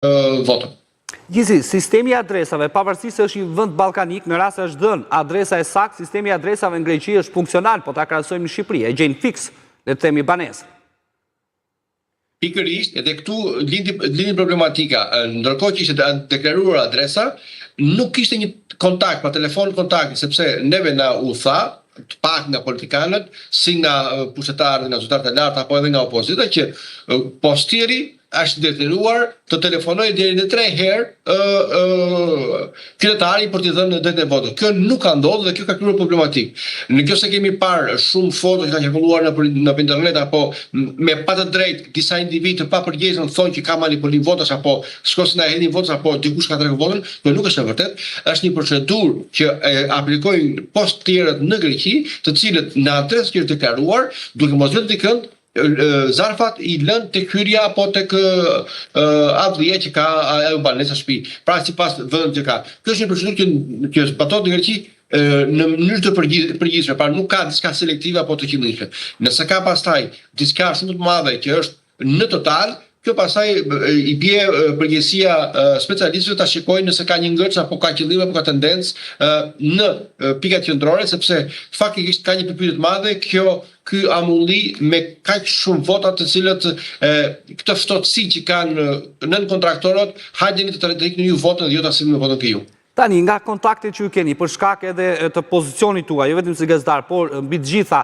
votën. Gjithsesi, sistemi i adresave, pavarësisht se është një vend ballkanik, në rast se është dhënë adresa e saktë, sistemi i adresave në Greqi është funksional, po ta krahasojmë në Shqipëri, e gjejnë fiks, le të themi banesë. Pikërisht, edhe këtu lindi problematika. Ndërkohë që ishte deklaruar adresa, nuk kishte një kontakt, pa telefon kontakt, sepse neve na u tha, të pak nga politikanët, si nga pushtetarët, nga zyrtarët e lartë apo edhe nga opozita, që postieri është detyruar të telefonojë deri në 3 herë qytetari për t'i dhënë drejtën e votës. Kjo nuk ka ndodhur dhe kjo ka krijuar problematik. Në kjo se kemi parë shumë foto që kanë cirkuluar në internet apo me pa të drejtë disa individë të papërgjegjshëm thonë që ka manipulim votash apo shkosin na hedhin votash apo dikush ka treguar votën, kjo nuk është e vërtetë. Është një procedurë që aplikojnë postierët në Greqi, të cilët në adresë që është deklaruar, duke mos vënë dikën zarfat i lënë tek hyrja apo tek avdhia që ka ajo banesa shtëpi. Pra sipas vendit që ka. Kjo është një procedurë që zbatohet në Greqi në mënyrë të përgjithshme, pra nuk ka diçka selektive apo të qëndrueshme. Nëse ka pastaj diçka shumë të madhe që është në total, kjo pastaj i bie përgjegjësia specialistëve ta shikojnë nëse ka një ngërç apo ka qëllim apo ka tendencë në pikat qendrore, sepse faktikisht ka një përpyetje të madhe ky amulli me kaq shumë vota të cilët këtë ftohtësi që kanë nën kontraktorët, hajdeni të rikni ju votën dhe jo ta sillni me votën ke ju. Tani, nga kontaktet që ju keni, për shkak edhe të pozicionit tuaj, jo vetëm si gazetar, por mbi të gjitha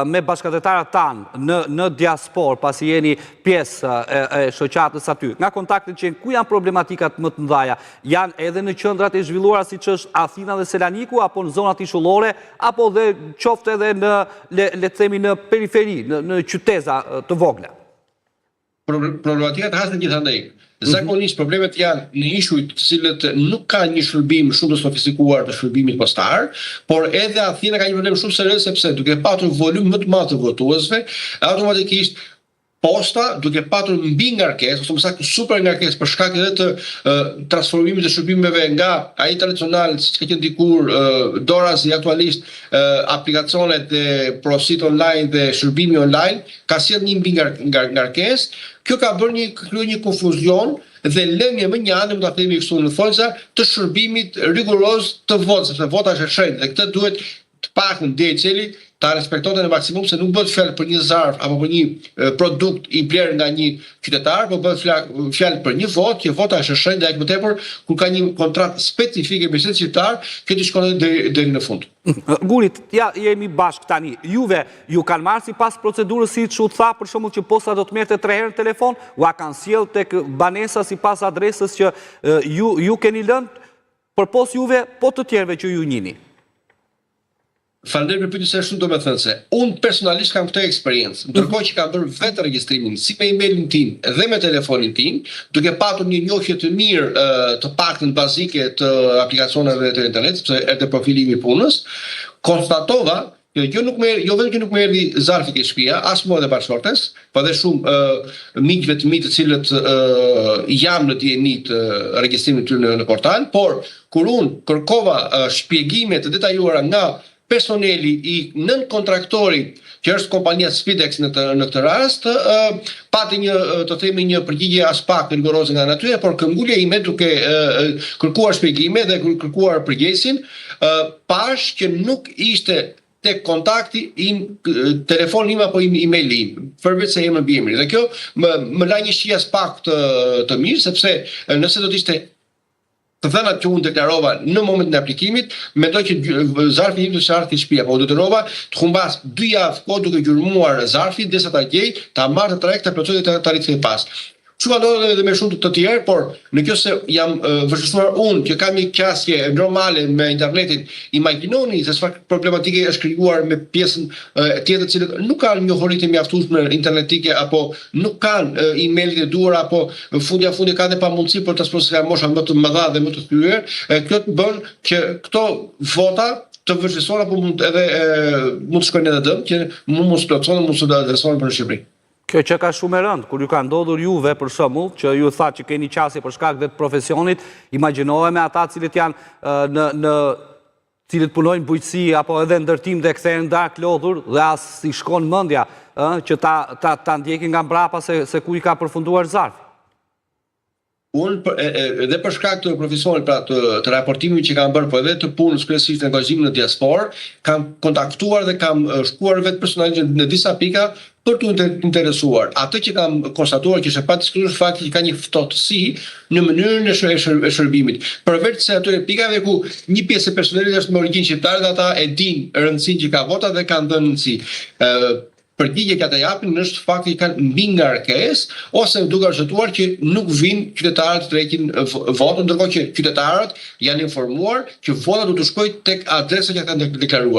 me bashkëdhëtarët tanë në diaspor, pasi jeni pjesë e shoqatës aty, nga kontaktet që ku janë problematikat më të mëdha? Janë edhe në qendrat e zhvilluara siç është Athina dhe Selaniku, apo në zonat ishullore, apo dhe qoftë edhe në, le të themi, në periferi, në qyteza të vogla? Problematikat hasen gjithandaj. Zakonisht problemet janë në ishujt të cilët nuk ka një shërbim shumë të sofistikuar të shërbimit postar, por edhe Athina ka një problem shumë serioz sepse duke patur volum më të madh të votuesve, automatikisht posta duke patur mbi ngarkesë ose më saktë super ngarkesë për shkak edhe të transformimit të shërbimeve nga ai tradicional siç ka qenë dikur Doras i aktualisht aplikacionet e porosit online dhe shërbimi online ka sjellë një mbi ngarkesë. Kjo ka bërë një konfuzion dhe lënje më një anë, më ta themi kështu në tholza, të shërbimit rigoroz të votës, sepse vota është e shenjtë dhe këtë duhet të paktën deri cili ta respektonte në maksimum, se nuk bëhet fjalë për një zarf apo për një produkt i blerë nga një qytetar, por bëhet fjalë për një votë, që vota është e shenjtë dhe aq më tepër kur ka një kontratë specifike me çdo qytetar, që ti shkon deri në fund. Gurit, ja jemi bashk tani. Juve ju kanë marrë sipas procedurës siç u tha, për shembull që posta do të merrte 3 herë në telefon, u kanë sjell tek banesa sipas adresës që ju keni lënë, përpos juve po të tjerëve që ju njihni. Falenderoj për pyetjen, shumë domethënëse. Unë personalisht kam këtë eksperiencë, ndërkohë që kam bërë vetë regjistrimin si me emailin tim dhe me telefonin tim, duke patur një njohje të mirë të paktën bazike të aplikacioneve të internet, sepse edhe profili im i punës, konstatova jo vetëm që nuk më erdhi zarfi ke shtëpia, as mua dhe bashkëshortes, po edhe shumë miqve të mi të cilët jam në dieni të regjistrimit të tyre në portal, por kur unë kërkova shpjegime të detajuara nga personeli i nën kontraktorit që është kompania Spidex në këtë rast, pati të themi një përgjigje as pak rigoroze nga natyra, por këmbgulja ime duke kërkuar shpjegime dhe kërkuar përgjegjësin, pash që nuk ishte tek kontakti im, telefoni im apo emaili im, përveç se emri mbi emri. Dhe kjo më la një shije as pak të mirë, sepse nëse do të ishte të dhënat që unë deklarova në momentin e aplikimit, mendoj që zarfi im do të ardhi në shtëpi, apo do të rova të humbas 2 javë kohë duke gjurmuar zarfin derisa ta gjej, ta marr të trajek, ta plotësoj dhe ta rikthej pas. Kështu ka ndodhur edhe me shumë të tjerë, por në kjo se jam vështirësuar unë që kam një qasje normale me internetin, imagjinoni se çfarë problematike është krijuar me pjesën tjetër, cilët nuk kanë njohuri të mjaftueshme internetike apo nuk kanë emailit e duhur apo fundi kanë dhe pamundësi për të transmetuar mosha më të mëdha dhe më të thyer. Kjo të bën që këto vota të vështirësohen apo mund të shkojnë edhe dëm, që mund të plotësohen, mund të adresohen për Shqipëri. Kjo që ka shumë e rëndë, kur ju ka ndodhur juve për shembull, që ju tha që keni qasje për shkak dhe të profesionit, imagjinoje me ata cilët janë cilët punojnë bujqësi apo edhe ndërtim dhe kthehen dark lodhur dhe as i shkon mendja që ta ndjekin nga mbrapa se ku i ka përfunduar zarfi. Edhe për shkak të profesionit, pra të raportimit që kam bërë, po edhe të punës kryesisht në angazhimin në diasporë, kam kontaktuar dhe kam shkuar vetë personalisht në disa pika për të interesuar. Atë që kam konstatuar që është pa diskutuar fakti që ka një ftohtësi në mënyrën e shërbimit. Përveç se atyre pikave ku një pjesë e personelit është me origjinë shqiptare dhe ata e dinë rëndësinë që ka vota dhe kanë dhënë rëndësi. Përgjigje që ata japin është fakti që kanë mbi ngarkesë ose duke argëtuar që nuk vinë qytetarët të heqin votën, ndërkohë që qytetarët janë informuar që vota do të shkojë tek adresa që kanë deklaruar.